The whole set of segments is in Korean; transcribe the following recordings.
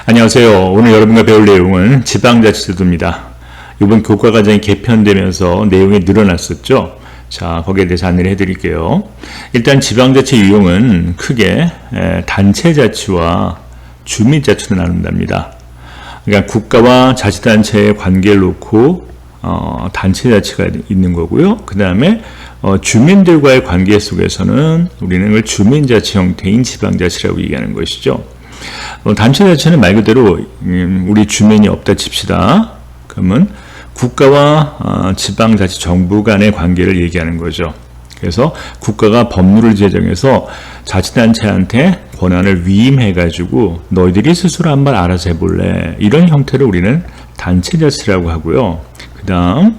안녕하세요. 오늘 여러분과 배울 내용은 지방자치제도입니다. 이번 교과과정이 개편되면서 내용이 늘어났었죠. 자, 거기에 대해서 안내를 해드릴게요. 일단 지방자치 유형은 크게 단체자치와 주민자치로 나눈답니다. 그러니까 국가와 자치단체의 관계를 놓고 단체자치가 있는 거고요. 그 다음에 주민들과의 관계 속에서는 우리는 그걸 주민자치 형태인 지방자치라고 얘기하는 것이죠. 단체자치는 말 그대로 우리 주민이 없다 칩시다. 그러면 국가와 지방자치 정부 간의 관계를 얘기하는 거죠. 그래서 국가가 법률을 제정해서 자치단체한테 권한을 위임해가지고 너희들이 스스로 한번 알아서 해볼래. 이런 형태를 우리는 단체자치라고 하고요. 그 다음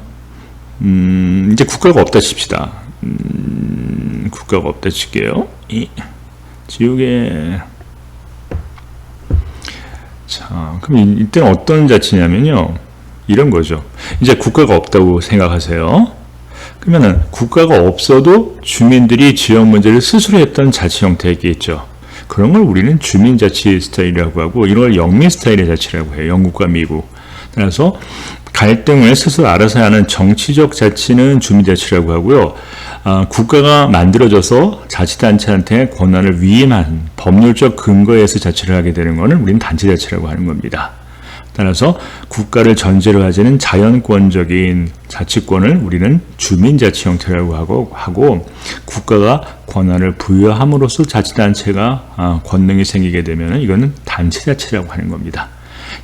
이제 국가가 없다 칩시다. 국가가 없다 칠게요. 지우개. 자, 그럼 이때는 어떤 자치냐면요. 이런 거죠. 이제 국가가 없다고 생각하세요. 그러면은 국가가 없어도 주민들이 지역 문제를 스스로 했던 자치 형태가 있죠. 그런 걸 우리는 주민자치 스타일이라고 하고 이런 걸 영미 스타일의 자치라고 해요. 영국과 미국. 따라서 갈등을 스스로 알아서 하는 정치적 자치는 주민자치라고 하고요. 국가가 만들어져서 자치단체한테 권한을 위임한 법률적 근거에서 자치를 하게 되는 것은 우리는 단체자치라고 하는 겁니다. 따라서 국가를 전제로 가지는 자연권적인 자치권을 우리는 주민자치 형태라고 하고 국가가 권한을 부여함으로써 자치단체가 권능이 생기게 되면 이거는 단체자치라고 하는 겁니다.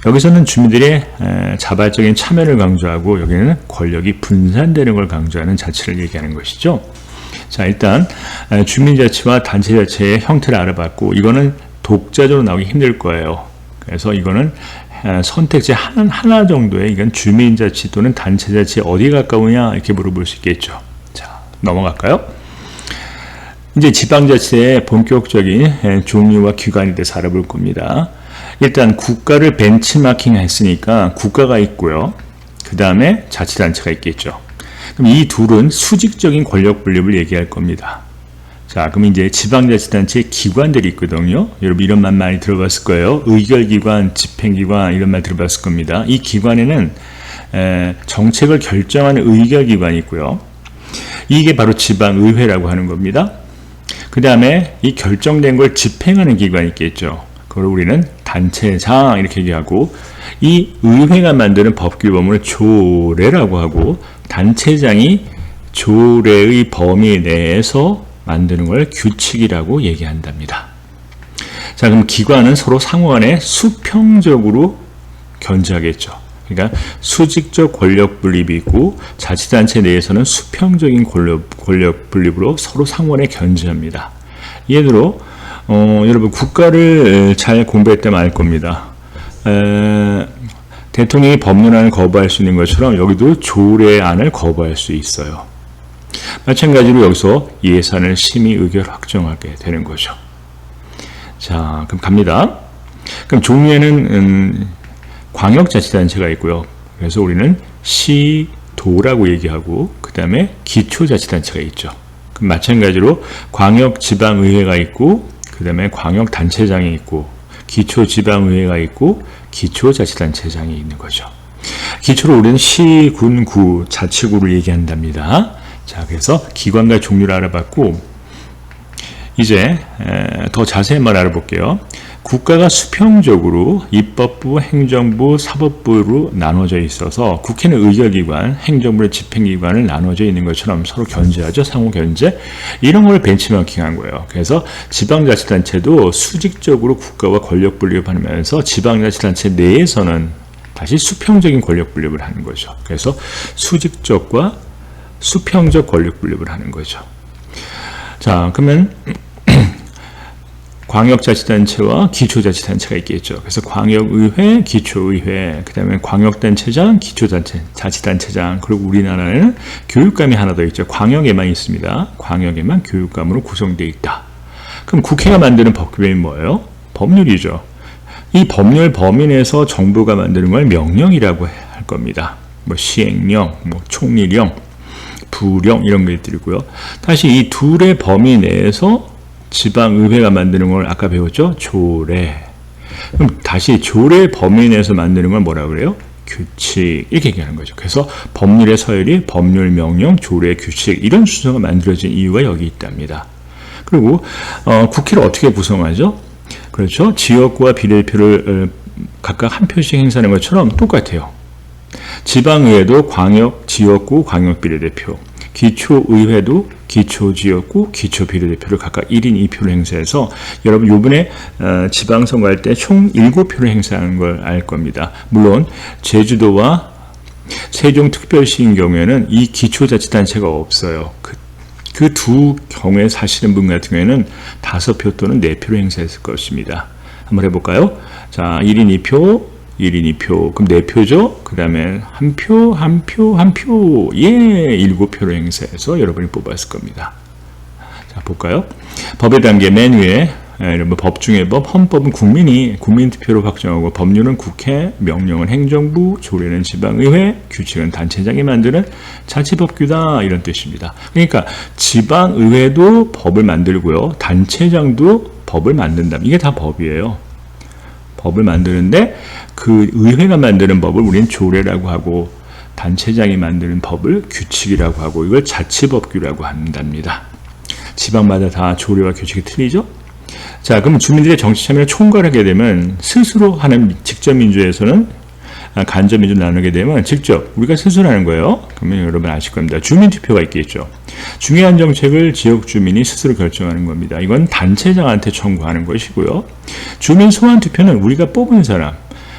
여기서는 주민들의 자발적인 참여를 강조하고 여기는 권력이 분산되는 걸 강조하는 자치를 얘기하는 것이죠. 자, 일단 주민자치와 단체자치의 형태를 알아봤고 이거는 독자적으로 나오기 힘들 거예요. 그래서 이거는 선택지 하나 정도에 이건 주민자치 또는 단체자치 어디 가까우냐 이렇게 물어볼 수 있겠죠. 자, 넘어갈까요? 이제 지방자치의 본격적인 종류와 기관에 대해서 알아볼 겁니다. 일단 국가를 벤치마킹 했으니까 국가가 있고요. 그 다음에 자치단체가 있겠죠. 그럼 이 둘은 수직적인 권력 분립을 얘기할 겁니다. 자, 그럼 이제 지방자치단체의 기관들이 있거든요. 여러분 이런 말 많이 들어봤을 거예요. 의결기관, 집행기관 이런 말 들어봤을 겁니다. 이 기관에는 정책을 결정하는 의결기관이 있고요. 이게 바로 지방의회라고 하는 겁니다. 그 다음에 이 결정된 걸 집행하는 기관이 있겠죠. 그걸 우리는 단체장 이렇게 얘기하고 이 의회가 만드는 법규범을 조례라고 하고 단체장이 조례의 범위 내에서 만드는 걸 규칙이라고 얘기한답니다. 자, 그럼 기관은 서로 상호간에 수평적으로 견제하겠죠. 그러니까 수직적 권력 분립이 있고 자치단체 내에서는 수평적인 권력 분립으로 서로 상호간에 견제합니다. 예를 들어 여러분 국가를 잘 공부했다면 알 겁니다. 대통령이 법률안을 거부할 수 있는 것처럼 여기도 조례안을 거부할 수 있어요. 마찬가지로 여기서 예산을 심의 의결 확정하게 되는 거죠. 자, 그럼 갑니다. 그럼 종류에는 광역자치단체가 있고요. 그래서 우리는 시도라고 얘기하고 그 다음에 기초자치단체가 있죠. 그럼 마찬가지로 광역지방의회가 있고 그 다음에 광역단체장이 있고 기초지방의회가 있고 기초자치단체장이 있는 거죠. 기초로 우리는 시, 군, 구, 자치구를 얘기한답니다. 자, 그래서 기관과 종류를 알아봤고 이제 더 자세한 말 알아볼게요. 국가가 수평적으로 입법부, 행정부, 사법부로 나눠져 있어서 국회는 의결기관, 행정부는 집행기관을 나눠져 있는 것처럼 서로 견제하죠. 상호 견제. 이런 걸 벤치마킹한 거예요. 그래서 지방자치단체도 수직적으로 국가와 권력 분립을 하면서 지방자치단체 내에서는 다시 수평적인 권력 분립을 하는 거죠. 그래서 수직적과 수평적 권력 분립을 하는 거죠. 자, 그러면 광역자치단체와 기초자치단체가 있겠죠. 그래서 광역의회, 기초의회, 그 다음에 광역단체장, 기초자치단체장, 그리고 우리나라에는 교육감이 하나 더 있죠. 광역에만 있습니다. 광역에만 교육감으로 구성되어 있다. 그럼 국회가 만드는 법규범이 뭐예요? 법률이죠. 이 법률 범위 내에서 정부가 만드는 걸 명령이라고 할 겁니다. 뭐 시행령, 뭐 총리령, 부령 이런 것들이고요. 다시 이 둘의 범위 내에서 지방의회가 만드는 걸 아까 배웠죠? 조례. 그럼 다시 조례 범위 내에서 만드는 걸 뭐라 그래요? 규칙, 이렇게 얘기하는 거죠. 그래서 법률의 서열이 법률, 명령, 조례, 규칙 이런 순서가 만들어진 이유가 여기 있답니다. 그리고 국회를 어떻게 구성하죠? 그렇죠. 지역구와 비례대표를 각각 한 표씩 행사하는 것처럼 똑같아요. 지방의회도 광역, 지역구, 광역 비례대표, 기초의회도 기초지역구, 기초비례대표를 각각 1인 2표를 행사해서 여러분 요번에 지방선거 할 때 총 7표를 행사하는 걸 알 겁니다. 물론 제주도와 세종특별시인 경우에는 이 기초자치단체가 없어요. 그 두 경우에 사시는 분 같은 경우에는 5표 또는 4표를 행사했을 것입니다. 한번 해볼까요? 자, 1인 2표, 1인 2표, 그럼 4표죠? 그 다음에 1표, 1표, 1표, 예, 7표를 행사해서 여러분이 뽑았을 겁니다. 자, 볼까요? 법의 단계 맨 위에, 여러분 법중에법, 헌법은 국민투표로 확정하고, 법률은 국회, 명령은 행정부, 조례는 지방의회, 규칙은 단체장이 만드는 자치법규다, 이런 뜻입니다. 그러니까 지방의회도 법을 만들고요, 단체장도 법을 만든다. 이게 다 법이에요. 법을 만드는데 그 의회가 만드는 법을 우리는 조례라고 하고 단체장이 만드는 법을 규칙이라고 하고 이걸 자치법규라고 한답니다. 지방마다 다 조례와 규칙이 틀리죠? 자, 그럼 주민들의 정치 참여를 총괄하게 되면 스스로 하는 직접 민주에서는 간접 민주 나누게 되면 직접 우리가 스스로 하는 거예요. 그러면 여러분 아실 겁니다. 주민투표가 있겠죠. 중요한 정책을 지역 주민이 스스로 결정하는 겁니다. 이건 단체장한테 청구하는 것이고요. 주민 소환 투표는 우리가 뽑은 사람,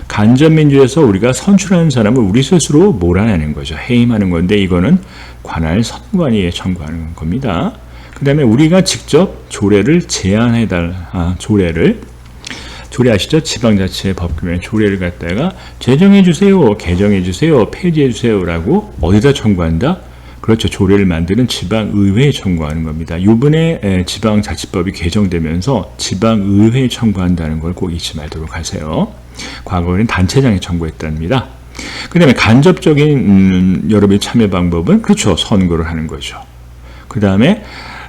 간접 민주에서 우리가 선출하는 사람을 우리 스스로 몰아내는 거죠. 해임하는 건데 이거는 관할 선관위에 청구하는 겁니다. 그 다음에 우리가 직접 조례를 조례 아시죠? 지방자치 법규에 조례를 갖다가 제정해주세요, 개정해주세요, 폐지해주세요라고 어디다 청구한다? 그렇죠. 조례를 만드는 지방의회에 청구하는 겁니다. 이번에 지방자치법이 개정되면서 지방의회에 청구한다는 걸 꼭 잊지 말도록 하세요. 과거에는 단체장이 청구했답니다. 그 다음에 간접적인 여러분의 참여 방법은 그렇죠. 선거를 하는 거죠. 그 다음에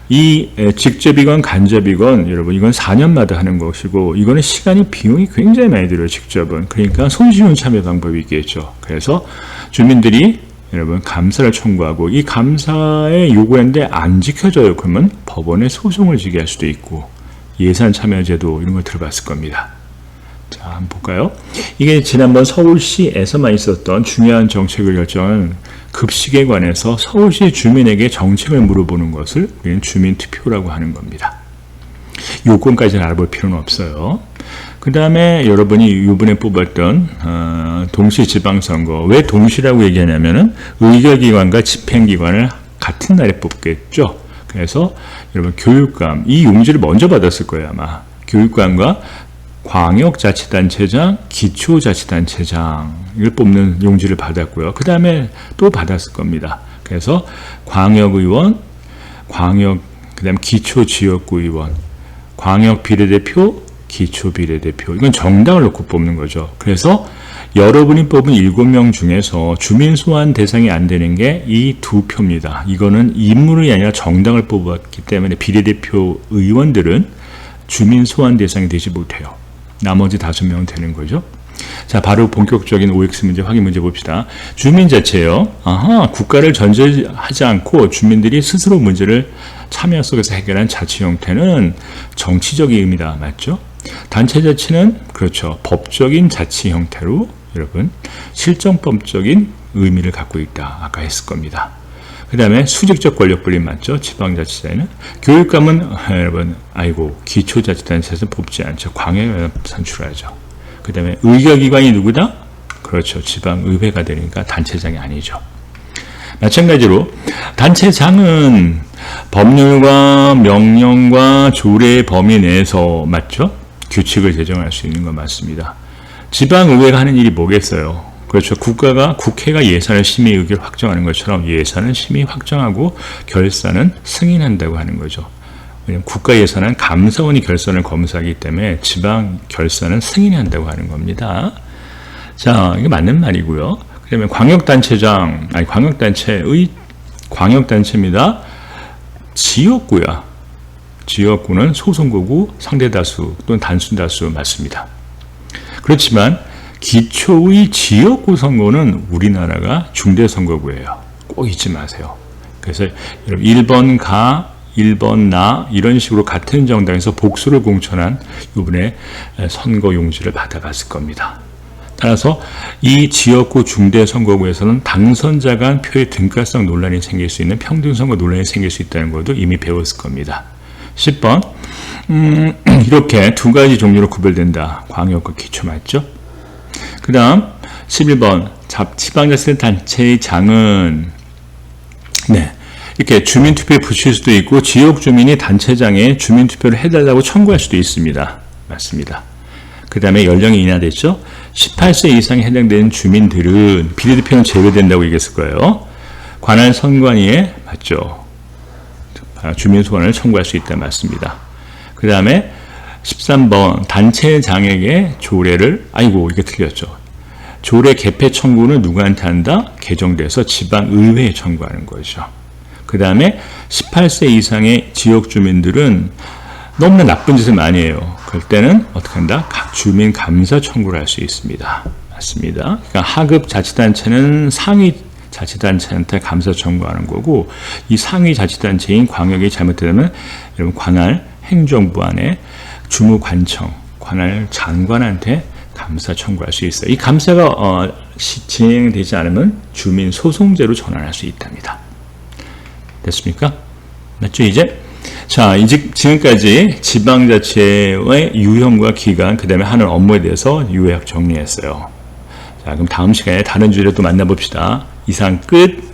이 직접이건 간접이건 여러분 이건 4년마다 하는 것이고 이거는 시간이 비용이 굉장히 많이 들어요. 직접은. 그러니까 손쉬운 참여 방법이 있겠죠. 그래서 주민들이 여러분 감사를 청구하고 이 감사에 요구했는데 안 지켜져요. 그러면 법원에 소송을 지게 할 수도 있고 예산 참여제도 이런 걸 들어봤을 겁니다. 자, 한번 볼까요? 이게 지난번 서울시에서만 있었던 중요한 정책을 결정한 급식에 관해서 서울시 주민에게 정책을 물어보는 것을 우리는 주민투표라고 하는 겁니다. 요건까지는 알아볼 필요는 없어요. 그 다음에 여러분이 이번에 뽑았던 동시지방선거, 왜 동시라고 얘기하냐면은 의결기관과 집행기관을 같은 날에 뽑겠죠. 그래서 여러분 교육감, 이 용지를 먼저 받았을 거예요 아마. 교육감과 광역자치단체장, 기초자치단체장을 뽑는 용지를 받았고요. 그 다음에 또 받았을 겁니다. 그래서 광역의원, 그 다음 기초지역구의원, 광역비례대표, 기초비례대표. 이건 정당을 놓고 뽑는 거죠. 그래서 여러분이 뽑은 7명 중에서 주민 소환 대상이 안 되는 게 이 2표입니다. 이거는 인물이 아니라 정당을 뽑았기 때문에 비례대표 의원들은 주민 소환 대상이 되지 못해요. 나머지 5명은 되는 거죠. 자, 바로 본격적인 OX 문제 확인 문제 봅시다. 주민 자체요. 국가를 전제하지 않고 주민들이 스스로 문제를 참여 속에서 해결한 자치 형태는 정치적인 의미다. 맞죠? 단체 자치는 그렇죠. 법적인 자치 형태로 여러분 실정법적인 의미를 갖고 있다. 아까 했을 겁니다. 그 다음에 수직적 권력 분립 맞죠? 지방자치단체는. 교육감은 여러분 기초자치단체에서 뽑지 않죠. 광역에 선출하죠. 그 다음에 의결기관이 누구다? 그렇죠. 지방의회가 되니까 단체장이 아니죠. 마찬가지로 단체장은 법률과 명령과 조례의 범위 내에서 맞죠? 규칙을 제정할 수 있는 건 맞습니다. 지방의회가 하는 일이 뭐겠어요? 그렇죠. 국회가 예산을 심의 의결 확정하는 것처럼 예산은 심의 확정하고 결산은 승인한다고 하는 거죠. 왜냐하면 국가 예산은 감사원이 결산을 검사하기 때문에 지방 결산은 승인한다고 하는 겁니다. 자, 이게 맞는 말이고요. 그다음에 광역단체입니다. 지역구는 소선거구, 상대다수 또는 단순다수 맞습니다. 그렇지만 기초의 지역구 선거는 우리나라가 중대선거구예요. 꼭 잊지 마세요. 그래서 여러분 1번 가, 1번 나 이런 식으로 같은 정당에서 복수를 공천한 이번에 선거 용지를 받아갔을 겁니다. 따라서 이 지역구 중대선거구에서는 당선자 간 표의 등가성 논란이 생길 수 있는 평등선거 논란이 생길 수 있다는 것도 이미 배웠을 겁니다. 10번 이렇게 두 가지 종류로 구별된다. 광역과 기초 맞죠? 그 다음 11번 지방자치단체의 장은 이렇게 주민투표에 붙일 수도 있고 지역 주민이 단체장에 주민투표를 해달라고 청구할 수도 있습니다. 맞습니다. 그 다음에 연령이 인하됐죠. 18세 이상에 해당되는 주민들은 비례대표는 제외된다고 얘기했을 거예요. 관할 선관위에 맞죠. 주민소관을 청구할 수 있다 맞습니다. 그 다음에 13번 단체장에게 조례를 이게 틀렸죠. 조례 개폐 청구는 누구한테 한다? 개정돼서 지방의회에 청구하는 거죠. 그 다음에 18세 이상의 지역 주민들은 너무나 나쁜 짓을 많이 해요. 그럴 때는 어떻게 한다? 각 주민 감사 청구를 할 수 있습니다. 맞습니다. 그러니까 하급 자치단체는 상위 자치단체한테 감사 청구하는 거고 이 상위 자치단체인 광역이 잘못되면 여러분 관할 행정부 안에 주무관청, 관할 장관한테 감사 청구할 수 있어요. 이 감사가 진행되지 않으면 주민 소송제로 전환할 수 있답니다. 됐습니까? 맞죠 이제? 자, 지금까지 지방자치의 유형과 기간, 그 다음에 하는 업무에 대해서 요약 정리했어요. 자, 그럼 다음 시간에 다른 주제로 또 만나봅시다. 이상 끝.